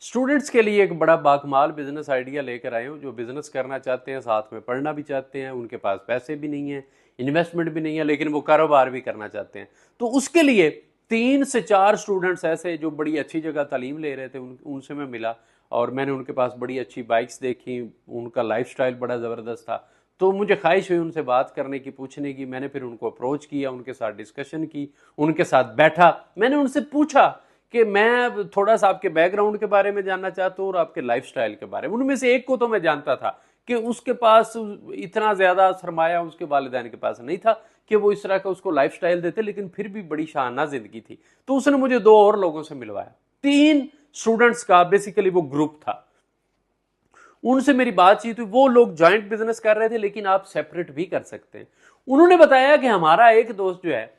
Students के लिए एक बड़ा बाकमाल बिजनेस आइडिया लेकर आए हूँ। जो बिजनेस करना चाहते हैं, साथ में पढ़ना भी चाहते हैं, उनके पास पैसे भी नहीं है, इन्वेस्टमेंट भी नहीं है, लेकिन वो कारोबार भी करना चाहते हैं। तो उसके लिए 3 से 4 स्टूडेंट्स ऐसे जो बड़ी अच्छी जगह तालीम ले रहे थे, उनसे मैं मिला और मैंने उनके पास बड़ी अच्छी बाइक्स देखी, उनका लाइफस्टाइल बड़ा ज़बरदस्त था। तो मुझे ख्वाहिश हुई उनसे बात करने की, पूछने की। मैंने फिर उनको अप्रोच किया, उनके साथ डिस्कशन की, उनके साथ बैठा। मैंने उनसे पूछा कि मैं थोड़ा सा आपके बैकग्राउंड के बारे में जानना चाहता हूँ और आपके लाइफस्टाइल के बारे में। उनमें से एक को तो मैं जानता था कि उसके पास इतना ज्यादा सरमाया उसके वालिदैन के पास नहीं था कि वो इस तरह का उसको लाइफस्टाइल देते, लेकिन फिर भी बड़ी शाहाना जिंदगी थी। तो उसने मुझे 2 और लोगों से मिलवाया। 3 स्टूडेंट्स का बेसिकली वो ग्रुप था। उनसे मेरी बातचीत हुई। वो लोग ज्वाइंट बिजनेस कर रहे थे, लेकिन आप सेपरेट भी कर सकते हैं। उन्होंने बताया कि हमारा एक दोस्त जो है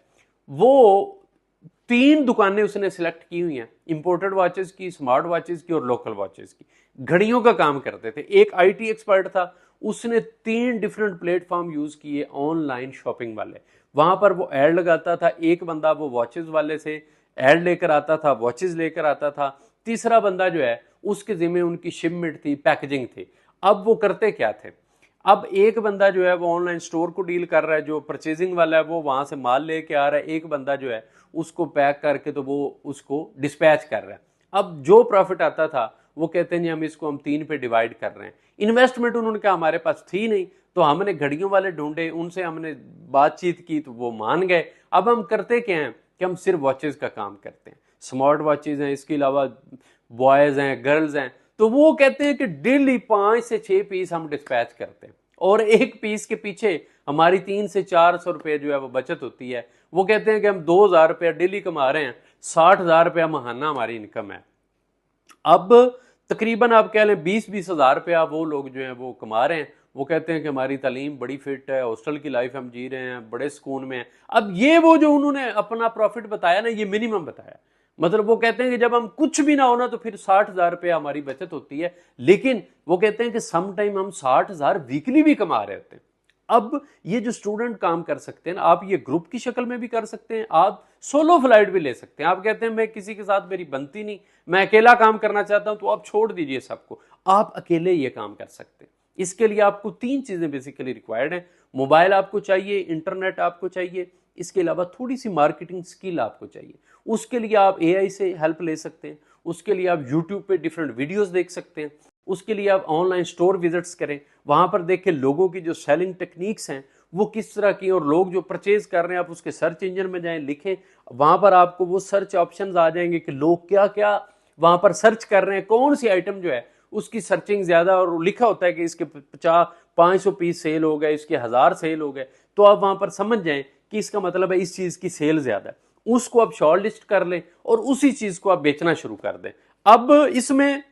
वो 3 दुकानें उसने सिलेक्ट की हुई हैं, इंपोर्टेड वॉचेस की, स्मार्ट वॉचेस की और लोकल वॉचेस की। घड़ियों का काम करते थे। एक आईटी एक्सपर्ट था, उसने 3 डिफरेंट प्लेटफॉर्म यूज किए ऑनलाइन शॉपिंग वाले। वहां पर वो एड लगाता था। एक बंदा वो वॉचेस वाले से एड लेकर आता था, वॉचेस लेकर आता था। तीसरा बंदा जो है उसके जिम्मे उनकी शिपमेंट थी, पैकेजिंग थी। अब वो करते क्या थे, अब एक बंदा जो है वो ऑनलाइन स्टोर को डील कर रहा है, जो परचेजिंग वाला है वो वहां से माल लेके आ रहा है। एक बंदा जो है उसको पैक करके तो वो उसको डिस्पैच कर रहा है। अब जो प्रॉफिट आता था वो कहते हैं हम इसको 3 पे डिवाइड कर रहे हैं। इन्वेस्टमेंट उन्होंने कहा हमारे पास थी नहीं, तो हमने घड़ियों वाले ढूंढे, उनसे हमने बातचीत की तो वो मान गए। अब हम करते क्या हैं कि हम सिर्फ वॉचेस का काम करते हैं। स्मार्ट वॉचेज हैं, इसके अलावा बॉयज हैं, गर्ल्स हैं। तो वो कहते हैं कि डेली 5 से 6 पीस हम डिस्पैच करते हैं और एक पीस के पीछे हमारी 300 से 400 रुपए जो है वो बचत होती है। वो कहते हैं कि हम 2,000 रुपया डेली कमा रहे हैं, 60,000 रुपया महाना हमारी इनकम है। अब तकरीबन आप कह लें 20-20 हज़ार रुपया वो लोग जो हैं वो कमा रहे हैं। वो कहते हैं कि हमारी तालीम बड़ी फिट है, हॉस्टल की लाइफ हम जी रहे हैं, बड़े सुकून में है। अब ये वो जो उन्होंने अपना प्रॉफिट बताया ना, ये मिनिमम बताया। मतलब वो कहते हैं कि जब हम कुछ भी ना होना तो फिर 60,000 रुपया हमारी बचत होती है। लेकिन वो कहते हैं कि सम टाइम हम 60,000 वीकली भी कमा रहे होते हैं। अब ये जो स्टूडेंट काम कर सकते हैं, आप ये ग्रुप की शक्ल में भी कर सकते हैं, आप सोलो फ्लाइट भी ले सकते हैं। आप कहते हैं मैं किसी के साथ मेरी बनती नहीं, मैं अकेला काम करना चाहता हूं, तो आप छोड़ दीजिए सबको, आप अकेले ये काम कर सकते हैं। इसके लिए आपको 3 चीजें बेसिकली रिक्वायर्ड हैं। मोबाइल आपको चाहिए, इंटरनेट आपको चाहिए, इसके अलावा थोड़ी सी मार्केटिंग स्किल आपको चाहिए। उसके लिए आप एआई से हेल्प ले सकते हैं, उसके लिए आप यूट्यूब पे डिफरेंट वीडियोस देख सकते हैं, उसके लिए आप ऑनलाइन स्टोर विजिट्स करें, वहां पर देखें लोगों की जो सेलिंग टेक्निक्स हैं वो किस तरह की, और लोग जो परचेज कर रहे हैं आप उसके सर्च इंजन में जाएं, लिखें। वहां पर आपको वो सर्च ऑप्शंस आ जाएंगे कि लोग क्या क्या वहां पर सर्च कर रहे हैं, कौन सी आइटम जो है उसकी सर्चिंग ज्यादा, और लिखा होता है कि इसके 50-500 पीस सेल हो गए, इसके 1000 सेल हो गए। तो आप वहां पर समझ जाएं कि इसका मतलब है इस चीज की सेल ज्यादा है। उसको आप शॉर्ट लिस्ट कर लें और उसी चीज को आप बेचना शुरू कर दें। अब इसमें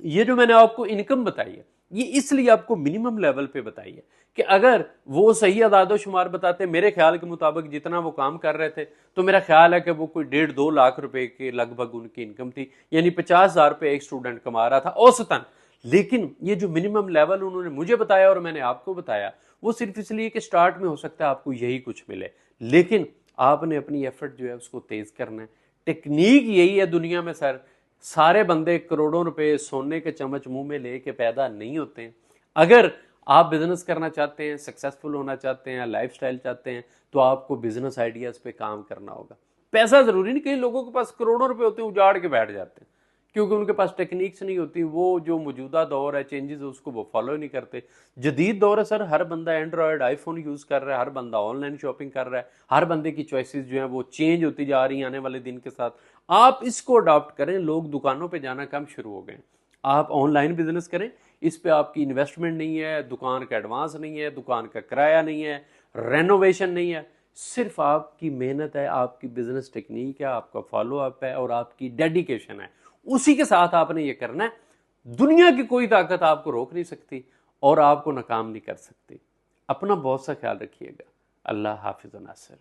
ये जो मैंने आपको इनकम बताई है, ये इसलिए आपको मिनिमम लेवल पे बताई है कि अगर वो सही आदादो शुमार बताते, मेरे ख्याल के मुताबिक जितना वो काम कर रहे थे, तो मेरा ख्याल है कि वो कोई 1.5-2 लाख रुपए के लगभग उनकी इनकम थी, यानी 50,000 रुपए एक स्टूडेंट कमा रहा था औसतन। लेकिन ये जो मिनिमम लेवल उन्होंने मुझे बताया और मैंने आपको बताया, वो सिर्फ इसलिए कि स्टार्ट में हो सकता है आपको यही कुछ मिले, लेकिन आपने अपनी एफर्ट जो है उसको तेज करना है। टेक्निक यही है दुनिया में सर। सारे बंदे करोड़ों रुपए सोने के चम्मच मुंह में लेके पैदा नहीं होते हैं। अगर आप बिजनेस करना चाहते हैं, सक्सेसफुल होना चाहते हैं, लाइफस्टाइल चाहते हैं, तो आपको बिजनेस आइडियाज पे काम करना होगा। पैसा जरूरी नहीं, कई लोगों के पास करोड़ों रुपए होते हैं, उजाड़ के बैठ जाते हैं क्योंकि उनके पास टेक्निक्स नहीं होती। वो जो मौजूदा दौर है, चेंजेस है, उसको वो फॉलो नहीं करते। जदीद दौर है सर, हर बंदा एंड्रॉयड आईफोन यूज कर रहा है, हर बंदा ऑनलाइन शॉपिंग कर रहा है, हर बंदे की चॉइसेस जो है वो चेंज होती जा रही हैं आने वाले दिन के साथ। आप इसको अडॉप्ट करें। लोग दुकानों पे जाना कम शुरू हो गए, आप ऑनलाइन बिजनेस करें। इस पे आपकी इन्वेस्टमेंट नहीं है, दुकान का एडवांस नहीं है, दुकान का किराया नहीं है, रेनोवेशन नहीं है। सिर्फ आपकी मेहनत है, आपकी बिजनेस टेक्निक है, आपका फॉलो अप है और आपकी डेडिकेशन है। उसी के साथ आपने ये करना है। दुनिया की कोई ताकत आपको रोक नहीं सकती और आपको नाकाम नहीं कर सकती। अपना बहुत सा ख्याल रखिएगा। अल्लाह हाफिज नासिर।